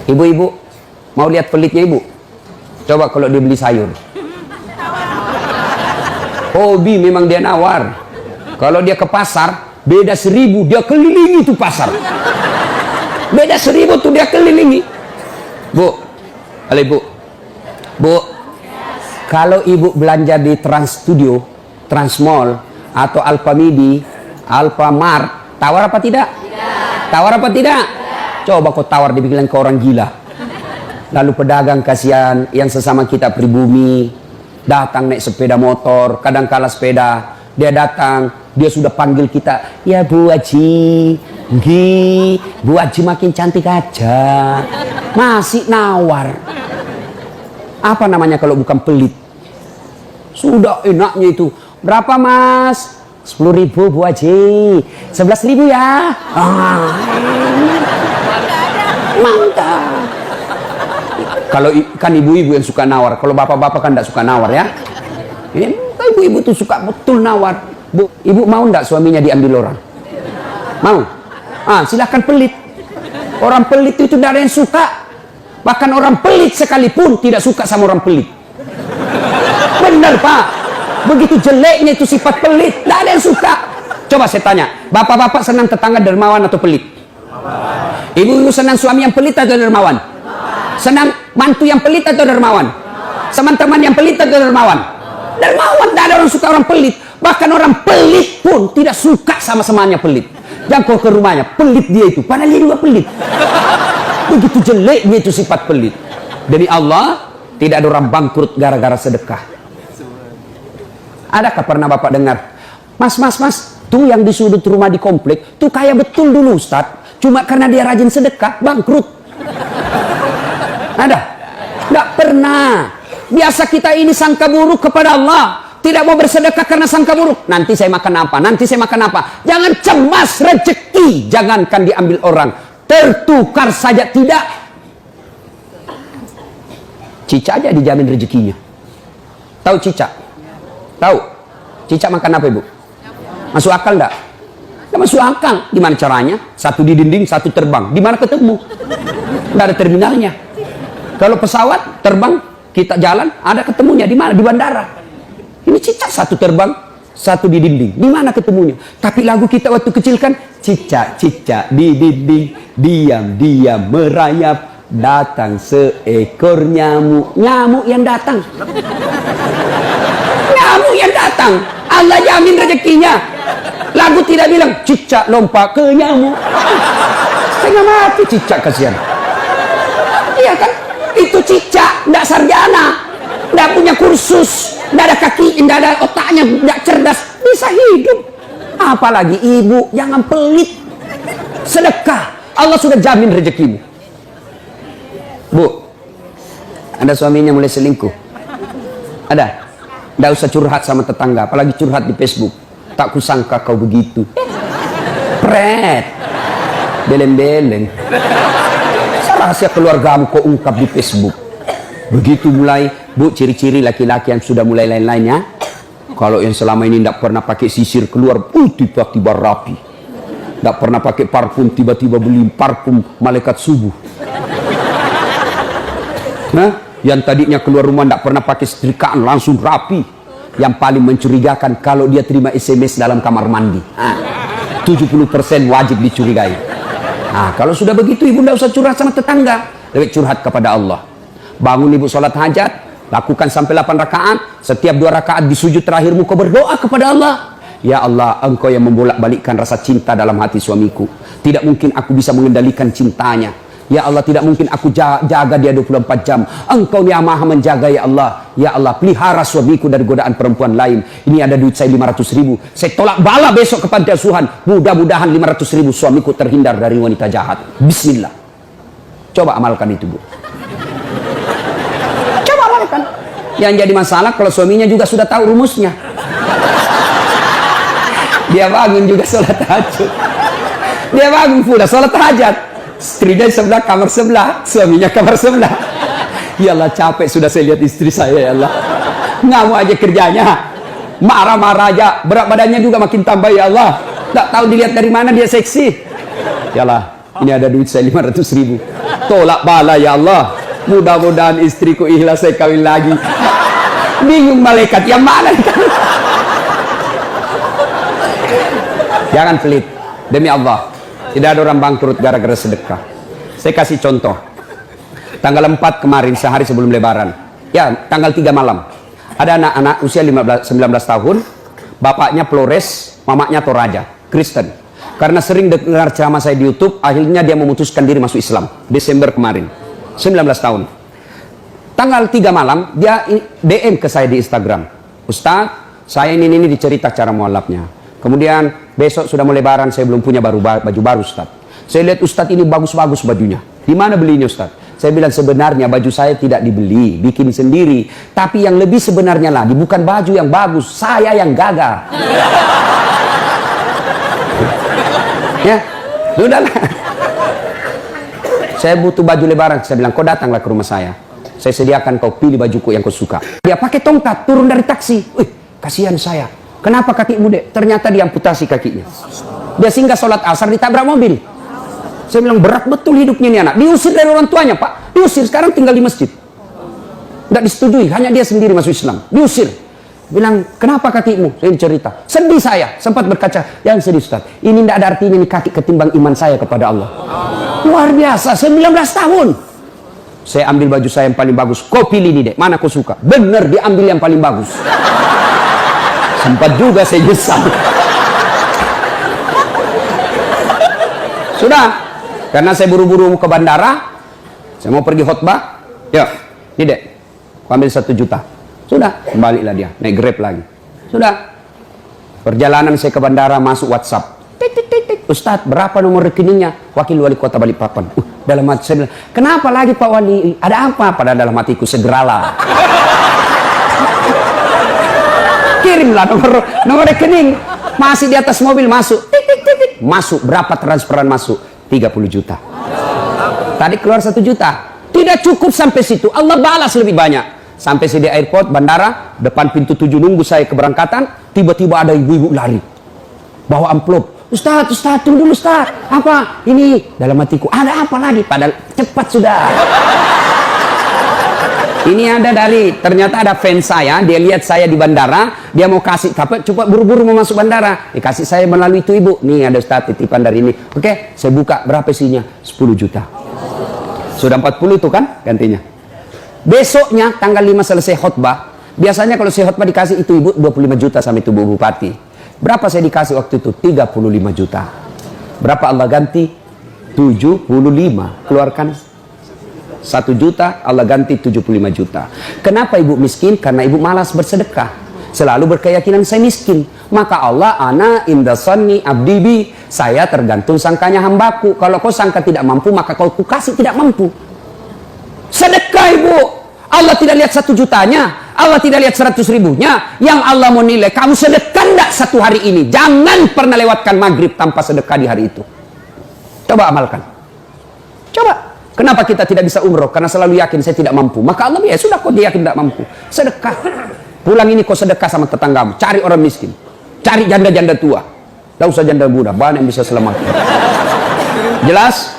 Ibu-ibu, mau lihat pelitnya ibu? Coba kalau dia beli sayur. Hobi memang dia nawar. Kalau dia ke pasar, beda 1000, dia kelilingi tuh pasar. Beda 1000 tuh dia kelilingi. Bu, halo ibu. Bu, kalau ibu belanja di Trans Studio, Trans Mall, atau Alfamidi, Alfamart, tawar apa tidak? Tidak. Tawar apa tidak? Coba kau tawar, dibilang ke orang gila. Lalu pedagang kasihan yang sesama kita pribumi, datang naik sepeda motor, kadang kala sepeda, dia datang, dia sudah panggil kita, ya Bu Haji, Bu Haji makin cantik aja, masih nawar. Apa namanya kalau bukan pelit? Sudah enaknya itu, berapa Mas? 10.000 Bu Haji, 11.000 ya. Mantap. Kalau kan ibu-ibu yang suka nawar, kalau bapak-bapak kan tidak suka nawar ya. Ini ibu-ibu tuh suka betul nawar. Bu, ibu mau ndak suaminya diambil orang? Mau? Silahkan pelit. Orang pelit itu tidak ada yang suka. Bahkan orang pelit sekalipun tidak suka sama orang pelit. Benar Pak. Begitu jeleknya itu sifat pelit, tidak ada yang suka. Coba saya tanya, bapak-bapak senang tetangga dermawan atau pelit? Ibu-ibu senang suami yang pelit atau dermawan? Senang mantu yang pelit atau dermawan? Teman-teman yang pelit atau dermawan? Dermawan, tidak ada orang suka orang pelit. Bahkan orang pelit pun tidak suka sama semuanya pelit. Jangan kau ke rumahnya, pelit dia itu, padahal dia juga pelit. Begitu jeleknya itu sifat pelit. Demi Allah, tidak ada orang bangkrut gara-gara sedekah. Adakah pernah bapak dengar, Mas, tuh yang di sudut rumah di komplek, tuh kaya betul dulu Ustadz, cuma karena dia rajin sedekah, bangkrut. Ada? Tidak pernah. Biasa kita ini sangka buruk kepada Allah, tidak mau bersedekah karena sangka buruk. Nanti saya makan apa? Nanti saya makan apa? Jangan cemas rezeki, jangankan diambil orang, tertukar saja tidak. Cicak aja dijamin rezekinya. Tahu cicak? Tahu? Cicak makan apa ibu? Masuk akal enggak? Enggak masuk akal. Gimana caranya? Satu di dinding, satu terbang. Di mana ketemu? Enggak ada terminalnya. Kalau pesawat terbang, kita jalan, ada ketemunya di mana? Di bandara. Ini cicak satu terbang, satu di dinding. Di mana ketemunya? Tapi lagu kita waktu kecil kan, cicak-cicak di dinding, diam-diam merayap, datang seekor nyamuk. Nyamuk yang datang. Nyamuk yang datang. Allah jamin rezekinya. Lagu tidak bilang cicak lompat ke nyamuk. Setengah mati cicak, kasihan. Iya kan? Itu cicak, tidak sarjana, tidak punya kursus, tidak ada kaki, tidak ada otaknya, tidak cerdas, bisa hidup. Apalagi ibu, jangan pelit. Sedekah, Allah sudah jamin rezekimu. Bu, ada suaminya mulai selingkuh? Ada? Tidak usah curhat sama tetangga, apalagi curhat di Facebook. Tak kusangka kau begitu. Pret, beleng-beleng. Rahasia keluargamu kau ungkap di Facebook. Begitu mulai, bu, ciri-ciri laki-laki yang sudah mulai lain-lainnya. Kalau yang selama ini tidak pernah pakai sisir keluar, tiba-tiba rapi. Tidak pernah pakai parfum, tiba-tiba beli parfum malaikat subuh. Nah, yang tadinya keluar rumah tidak pernah pakai setrikaan, langsung rapi. Yang paling mencurigakan kalau dia terima SMS dalam kamar mandi. 70% wajib dicurigai. Nah, kalau sudah begitu ibu tidak usah curhat sama tetangga, lebih curhat kepada Allah. Bangun ibu sholat hajat, lakukan sampai 8 rakaat. Setiap 2 rakaat di sujud terakhirmu kau berdoa kepada Allah. Ya Allah, engkau yang membolak-balikkan rasa cinta dalam hati suamiku. Tidak mungkin aku bisa mengendalikan cintanya. Ya Allah, tidak mungkin aku jaga dia 24 jam. Engkau yang maha menjaga ya Allah. Ya Allah, pelihara suamiku dari godaan perempuan lain. Ini ada duit saya 500.000. Saya tolak bala besok ke panti asuhan. Mudah-mudahan 500.000 suamiku terhindar dari wanita jahat. Bismillah. Coba amalkan itu, Bu. Coba amalkan. Yang jadi masalah kalau suaminya juga sudah tahu rumusnya. Dia bangun juga sholat tahajud. Dia bangun pula sholat hajat. Istrinya sebelah, kamar sebelah, suaminya kamar sebelah. Ya Allah, capek sudah saya lihat istri saya, ya Allah. Ngamuk aja kerjanya, marah-marah aja, berat badannya juga makin tambah, ya Allah. Tak tahu dilihat dari mana dia seksi. Ya Allah, ini ada duit saya 500.000. Tolak bala ya Allah. Mudah-mudahan istriku ikhlas saya kawin lagi. Bingung malaikat yang mana? Jangan pelit. Demi Allah, tidak ada orang bangkrut gara-gara sedekah. Saya kasih contoh. Tanggal 4 kemarin, sehari sebelum lebaran. Ya, tanggal 3 malam. Ada anak-anak usia 19 tahun. Bapaknya Flores, mamanya Toraja, Kristen. Karena sering dengar ceramah saya di YouTube, akhirnya dia memutuskan diri masuk Islam. Desember kemarin, 19 tahun. Tanggal 3 malam, dia DM ke saya di Instagram. Ustaz, saya ini dicerita cara mualafnya. Kemudian besok sudah mau lebaran, saya belum punya baju baru Ustaz. Saya lihat Ustaz ini bagus-bagus bajunya. Di mana belinya Ustaz? Saya bilang sebenarnya baju saya tidak dibeli, bikin sendiri. Tapi yang lebih sebenarnya lagi, bukan baju yang bagus, saya yang gagal. Ya, sudahlah. Saya butuh baju lebaran. Saya bilang, kau datanglah ke rumah saya. Saya sediakan, kau pilih bajuku yang kau suka. Dia pakai tongkat, turun dari taksi. Wih, kasihan saya. Kenapa kakimu, Dek? Ternyata diamputasi kakinya. Dia singgah sholat asar, ditabrak mobil. Saya bilang, berat betul hidupnya ini anak. Diusir dari orang tuanya, Pak. Diusir, sekarang tinggal di masjid. Tidak disetujui, hanya dia sendiri masuk Islam. Diusir. Bilang, kenapa kakimu? Saya cerita. Sedih saya, sempat berkaca. Yang sedih Ustaz, ini tidak ada artinya ini kaki ketimbang iman saya kepada Allah. Luar biasa, 19 tahun. Saya ambil baju saya yang paling bagus. Kau pilih nih, Dek, mana kau suka? Bener, diambil yang paling bagus. Sempat juga saya nyesal. Sudah, karena saya buru-buru ke bandara, saya mau pergi khutbah. Ya, ini Dek, kau ambil 1 juta. Sudah, kembalilah dia, naik Grab lagi. Sudah, perjalanan saya ke bandara, masuk WhatsApp. Ustadz, berapa nomor rekeningnya? Wakil Wali Kota Balikpapan. Dalam hati saya bilang, kenapa lagi Pak Wali? Ada apa? Pada dalam hatiku, segeralah. Kirimlah nomor rekening. Masih di atas mobil, masuk. Masuk, berapa transferan masuk? 30 juta. Tadi keluar 1 juta. Tidak cukup sampai situ, Allah balas lebih banyak. Sampai saya di airport, bandara, depan pintu 7 nunggu saya keberangkatan, tiba-tiba ada ibu-ibu lari. Bawa amplop. Ustaz, tunggu dulu Ustaz. Apa? Ini dalam hatiku, ada apa lagi? Padahal cepat sudah. Ini ada ternyata ada fans saya, dia lihat saya di bandara, dia mau kasih, tapi coba buru-buru mau masuk bandara. Dikasih saya melalui itu ibu. Nih ada Ustaz titipan dari ini. Oke, saya buka, berapa isinya? 10 juta. Sudah 40 itu kan gantinya. Besoknya tanggal 5 selesai khutbah. Biasanya kalau saya khutbah dikasih itu ibu 25 juta sama itu Bu Bupati. Berapa saya dikasih waktu itu? 35 juta. Berapa Allah ganti? 75. Keluarkan 1 juta, Allah ganti 75 juta. Kenapa ibu miskin? Karena ibu malas bersedekah. Selalu berkeyakinan saya miskin. Maka Allah, ana indasani abdibi. Saya tergantung sangkanya hambaku. Kalau kau sangka tidak mampu, maka kau kasih tidak mampu. Sedekah ibu. Allah tidak lihat 1 jutanya, Allah tidak lihat 100 ribunya. Yang Allah mau nilai, kamu sedekah enggak 1 hari ini. Jangan pernah lewatkan maghrib tanpa sedekah di hari itu. Coba amalkan. Coba. Kenapa kita tidak bisa umroh? Karena selalu yakin saya tidak mampu. Maka Allah, ya sudah, kok dia yakin tidak mampu. Sedekah. Pulang ini kau sedekah sama tetanggamu. Cari orang miskin. Cari janda-janda tua. Tidak usah janda muda, banyak yang bisa selamatkan. Jelas?